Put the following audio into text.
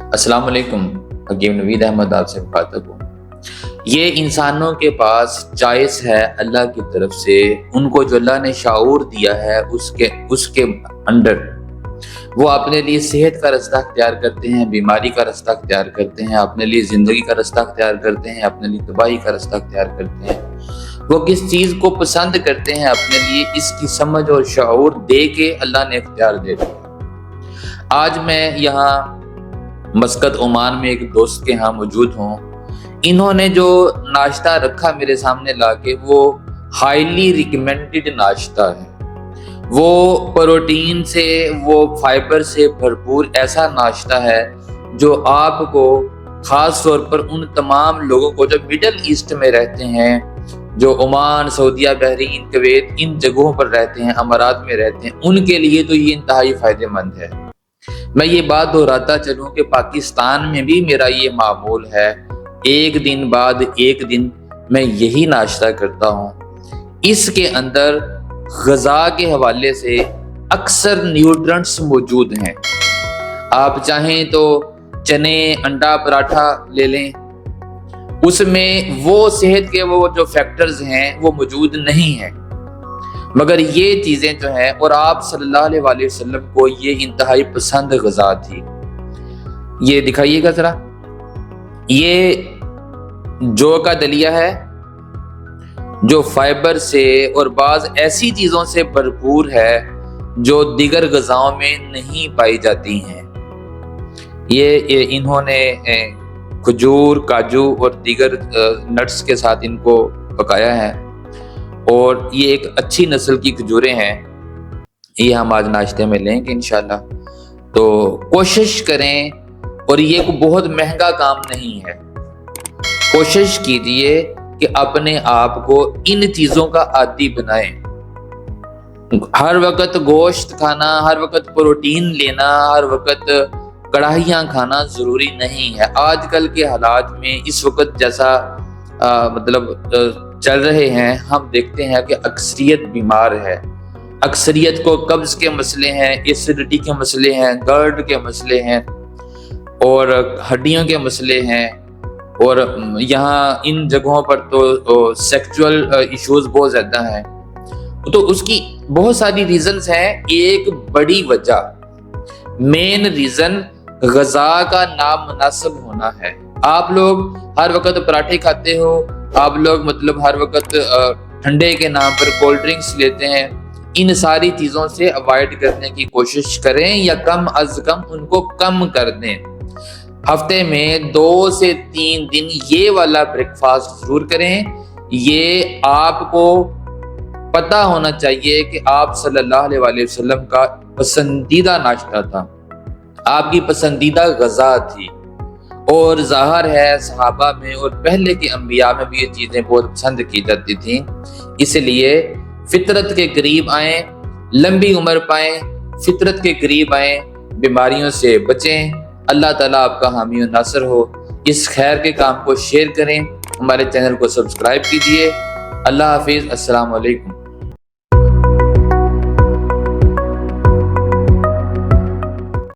السلام علیکم، حکیم نوید احمد آپ سے مخاطب ہوں۔ یہ انسانوں کے پاس چوائس ہے اللہ کی طرف سے، ان کو جو اللہ نے شعور دیا ہے اس کے انڈر وہ اپنے لیے صحت کا رستہ اختیار کرتے ہیں، بیماری کا رستہ اختیار کرتے ہیں، اپنے لیے زندگی کا رستہ اختیار کرتے ہیں، اپنے لیے تباہی کا رستہ اختیار کرتے ہیں۔ وہ کس چیز کو پسند کرتے ہیں اپنے لیے، اس کی سمجھ اور شعور دے کے اللہ نے اختیار دے دیا۔ آج میں یہاں مسقط عمان میں ایک دوست کے ہاں موجود ہوں۔ انہوں نے جو ناشتہ رکھا میرے سامنے لا کے، وہ ہائیلی ریکمینڈڈ ناشتہ ہے۔ وہ پروٹین سے، وہ فائبر سے بھرپور ایسا ناشتہ ہے جو آپ کو خاص طور پر ان تمام لوگوں کو جو مڈل ایسٹ میں رہتے ہیں، جو عمان، سعودیہ، بحرین، کویت، ان جگہوں پر رہتے ہیں، امارات میں رہتے ہیں، ان کے لیے تو یہ انتہائی فائدہ مند ہے۔ میں یہ بات دہراتا چلوں کہ پاکستان میں بھی میرا یہ معمول ہے، ایک دن بعد ایک دن میں یہی ناشتہ کرتا ہوں۔ اس کے اندر غذا کے حوالے سے اکثر نیوٹرنٹس موجود ہیں۔ آپ چاہیں تو چنے، انڈا، پراٹھا لے لیں، اس میں وہ صحت کے وہ جو فیکٹرز ہیں وہ موجود نہیں ہیں، مگر یہ چیزیں جو ہیں، اور آپ صلی اللہ علیہ وسلم کو یہ انتہائی پسند غذا تھی۔ یہ دکھائیے گا ذرا، یہ جو کا دلیا ہے جو فائبر سے اور بعض ایسی چیزوں سے بھرپور ہے جو دیگر غذاؤں میں نہیں پائی جاتی ہیں۔ یہ انہوں نے کھجور، کاجو اور دیگر نٹس کے ساتھ ان کو پکایا ہے، اور یہ ایک اچھی نسل کی کھجوریں ہیں۔ یہ ہم آج ناشتے میں لیں گے انشاءاللہ۔ تو کوشش کریں، اور یہ کوئی بہت مہنگا کام نہیں ہے، کوشش کیجئے کہ اپنے آپ کو ان چیزوں کا عادی بنائیں۔ ہر وقت گوشت کھانا، ہر وقت پروٹین لینا، ہر وقت کڑاہیاں کھانا ضروری نہیں ہے۔ آج کل کے حالات میں اس وقت جیسا چل رہے ہیں، ہم دیکھتے ہیں کہ اکثریت بیمار ہے، اکثریت کو قبض کے مسئلے ہیں، ایسیڈیٹی کے مسئلے ہیں، گرد کے مسئلے ہیں، اور ہڈیوں کے مسئلے ہیں، اور یہاں ان جگہوں پر تو سیکچول ایشوز بہت زیادہ ہیں۔ تو اس کی بہت ساری ریزنز ہیں۔ ایک بڑی وجہ، مین ریزن، غذا کا نامناسب ہونا ہے۔ آپ لوگ ہر وقت پراٹھے کھاتے ہو، آپ لوگ ہر وقت ٹھنڈے کے نام پر کولڈ ڈرنکس لیتے ہیں۔ ان ساری چیزوں سے اوائڈ کرنے کی کوشش کریں، یا کم از کم ان کو کم کر دیں۔ ہفتے میں 2 سے 3 دن یہ والا بریک فاسٹ ضرور کریں۔ یہ آپ کو پتہ ہونا چاہیے کہ آپ صلی اللہ علیہ وسلم کا پسندیدہ ناشتہ تھا، آپ کی پسندیدہ غذا تھی، اور ظاہر ہے صحابہ میں اور پہلے کے انبیاء میں بھی یہ چیزیں بہت پسند کی جاتی تھیں۔ اس لیے فطرت کے قریب آئیں، لمبی عمر پائیں، فطرت کے قریب آئیں، بیماریوں سے بچیں۔ اللہ تعالیٰ آپ کا حامی و ناصر ہو۔ اس خیر کے کام کو شیئر کریں، ہمارے چینل کو سبسکرائب کیجیے۔ اللہ حافظ، السلام علیکم۔